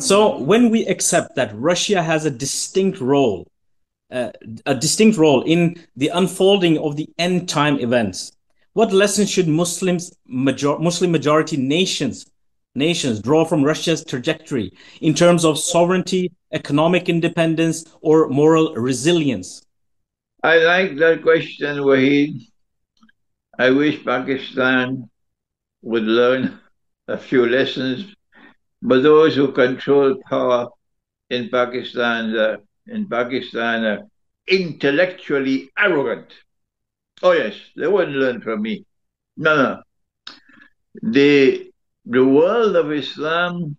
So when we accept that Russia has uh, a distinct role in the unfolding of the end time events, what lessons should Muslim majority nations draw from Russia's trajectory in terms of sovereignty, economic independence, or moral resilience? I like that question, Wahid. I wish Pakistan would learn a few lessons, but those who control power in Pakistan are intellectually arrogant. Oh yes, they wouldn't learn from me. No, no. The world of Islam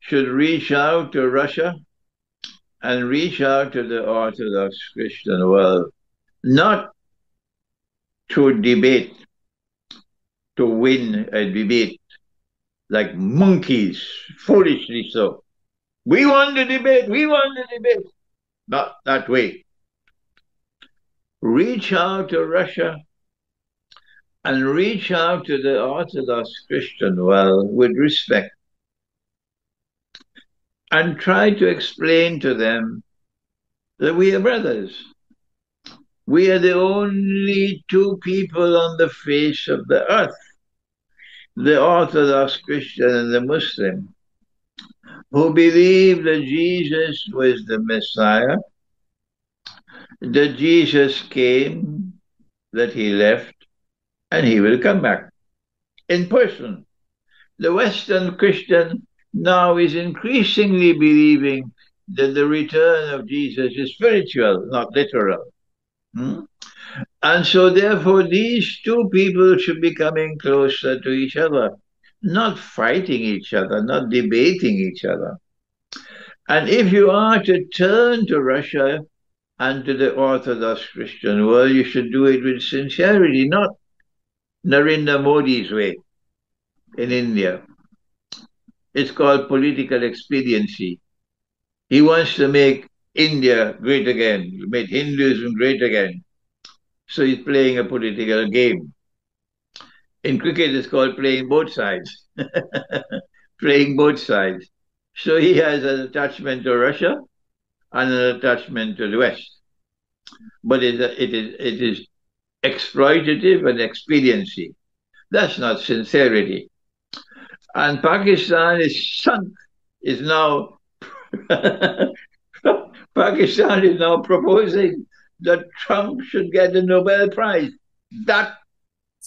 should reach out to Russia and reach out to the Orthodox Christian world, not to debate, to win a debate like monkeys, foolishly so. We won the debate, we won the debate. Not that way. Reach out to Russia and reach out to the Orthodox Christian world with respect and try to explain to them that we are brothers. We are the only two people on the face of the earth, the Orthodox Christian and the Muslim, who believe that Jesus was the Messiah, that Jesus came, that he left, and he will come back in person. The Western Christian now is increasingly believing that the return of Jesus is spiritual, not literal. And so, therefore, these two people should be coming closer to each other, not fighting each other, not debating each other. And if you are to turn to Russia and to the Orthodox Christian world, you should do it with sincerity, not Narendra Modi's way in India. It's called political expediency. He wants to make India great again, make Hinduism great again. So he's playing a political game. In cricket, it's called playing both sides. Playing both sides. So he has an attachment to Russia and an attachment to the West. But it is exploitative and expediency. That's not sincerity. And Pakistan is sunk, is now Pakistan is now proposing that Trump should get the Nobel Prize. That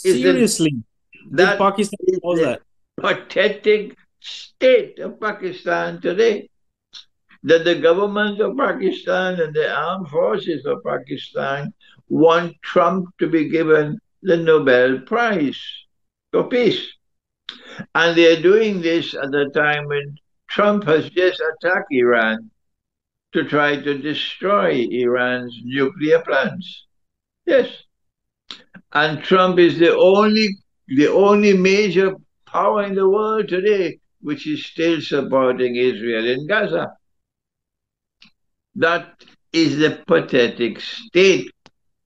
is Seriously, did that Pakistan is propose the that? pathetic state of Pakistan today. That the government of Pakistan and the armed forces of Pakistan want Trump to be given the Nobel Prize for peace. And they're doing this at a time when Trump has just attacked Iran to try to destroy Iran's nuclear plants. Yes. And Trump is the only major power in the world today which is still supporting Israel in Gaza. That is the pathetic state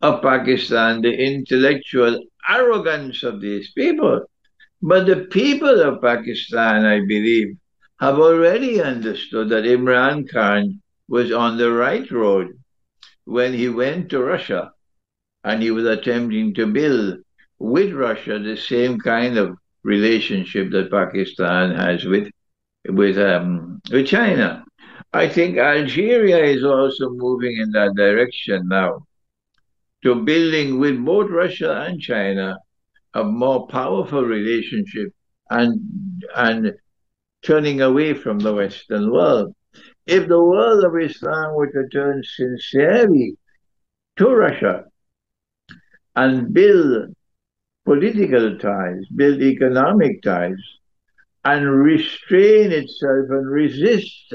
of Pakistan, the intellectual arrogance of these people. But the people of Pakistan, I believe, have already understood that Imran Khan was on the right road when he went to Russia and he was attempting to build with Russia the same kind of relationship that Pakistan has with China. I think Algeria is also moving in that direction now, to building with both Russia and China a more powerful relationship and turning away from the Western world. If the world of Islam were to turn sincerely to Russia and build political ties, build economic ties, and restrain itself and resist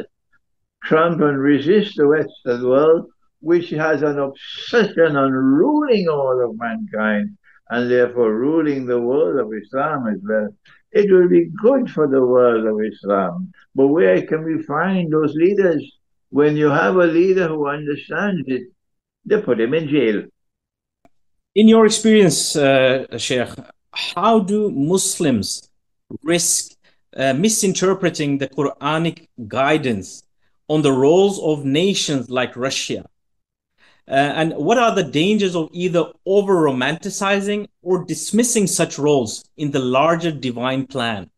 Trump and resist the Western world, which has an obsession on ruling all of mankind and therefore ruling the world of Islam as well. It will be good for the world of Islam. But where can we find those leaders? When you have a leader who understands it, they put him in jail. In your experience, Sheikh, how do Muslims risk misinterpreting the Quranic guidance on the roles of nations like Russia? And what are the dangers of either over romanticizing or dismissing such roles in the larger divine plan?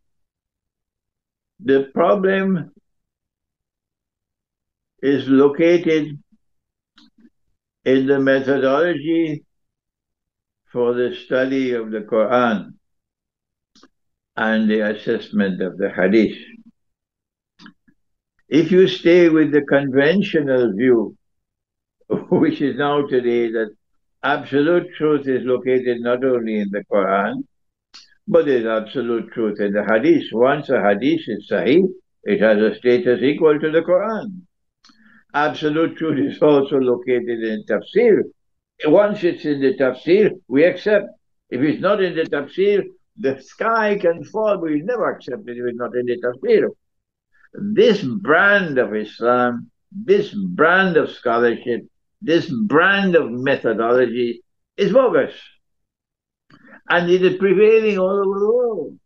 The problem is located in the methodology for the study of the Quran and the assessment of the Hadith. If you stay with the conventional view, which is now today that absolute truth is located not only in the Quran, but there's absolute truth in the Hadith. Once a Hadith is Sahih, it has a status equal to the Quran. Absolute truth is also located in Tafsir. Once it's in the Tafsir, we accept. If it's not in the Tafsir, the sky can fall, but we never accept it if it's not in the Tafsir. This brand of Islam, this brand of scholarship, this brand of methodology is bogus. And it is prevailing all over the world.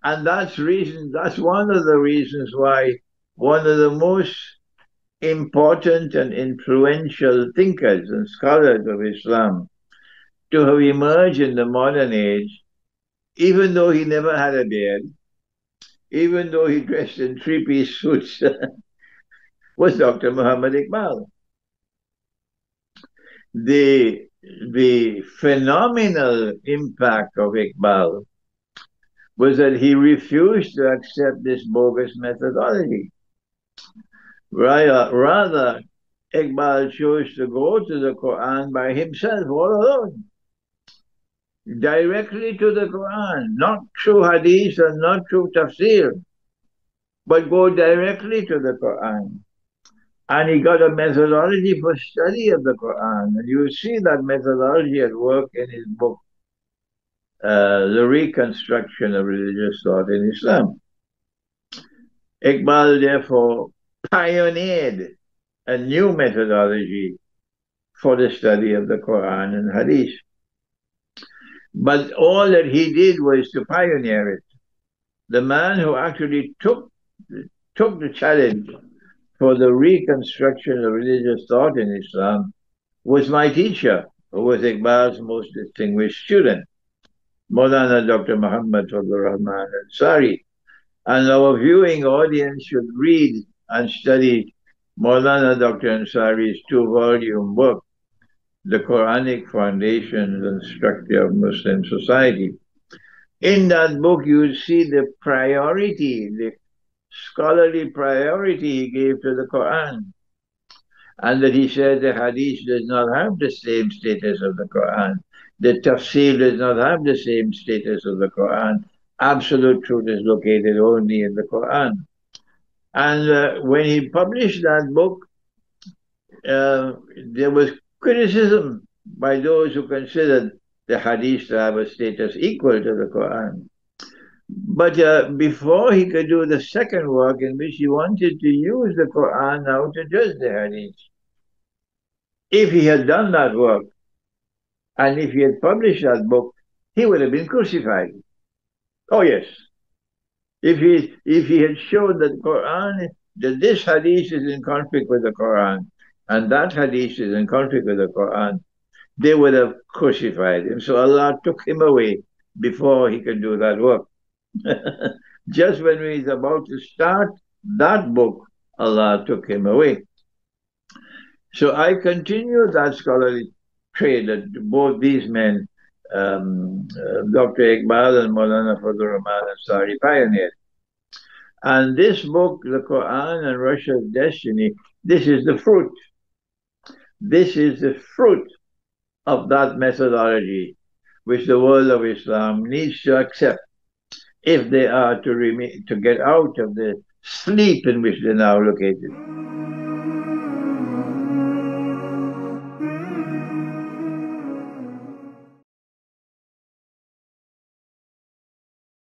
And that's one of the reasons why one of the most important and influential thinkers and scholars of Islam to have emerged in the modern age, even though he never had a beard, even though he dressed in three-piece suits, was Dr. Muhammad Iqbal. The phenomenal impact of Iqbal was that he refused to accept this bogus methodology. Rather, Iqbal chose to go to the Quran by himself, all alone, directly to the Quran, not through Hadith and not through Tafsir, but go directly to the Quran. And he got a methodology for study of the Quran. And you see that methodology at work in his book, The Reconstruction of Religious Thought in Islam. Iqbal, therefore, pioneered a new methodology for the study of the Quran and Hadith. But all that he did was to pioneer it. The man who actually took the challenge for the reconstruction of religious thought in Islam was my teacher, who was Iqbal's most distinguished student, Maulana Dr. Muhammad Fadlur Rahman Ansari. And our viewing audience should read and study Maulana Dr. Ansari's 2-volume book, The Quranic Foundations and Structure of Muslim Society. In that book, you see the priority, the scholarly priority he gave to the Quran. And that he said the Hadith does not have the same status of the Quran. The Tafsir does not have the same status of the Quran. Absolute truth is located only in the Quran. And when he published that book, there was criticism by those who considered the Hadith to have a status equal to the Quran. But before he could do the second work, in which he wanted to use the Quran now to judge the Hadith, if he had done that work, and if he had published that book, he would have been crucified. Oh yes. If he had shown that Quran, that this Hadith is in conflict with the Quran, and that Hadith is in conflict with the Quran, they would have crucified him. So Allah took him away before he could do that work. Just when he's about to start that book, Allah took him away. So I continued that scholarly trade that both these men, Dr. Iqbal and Maulana Fadlur Rahman Ansari, pioneered. And this book, The Quran and Russia's Destiny, this is the fruit. This is the fruit of that methodology which the world of Islam needs to accept if they are to get out of the sleep in which they're now located.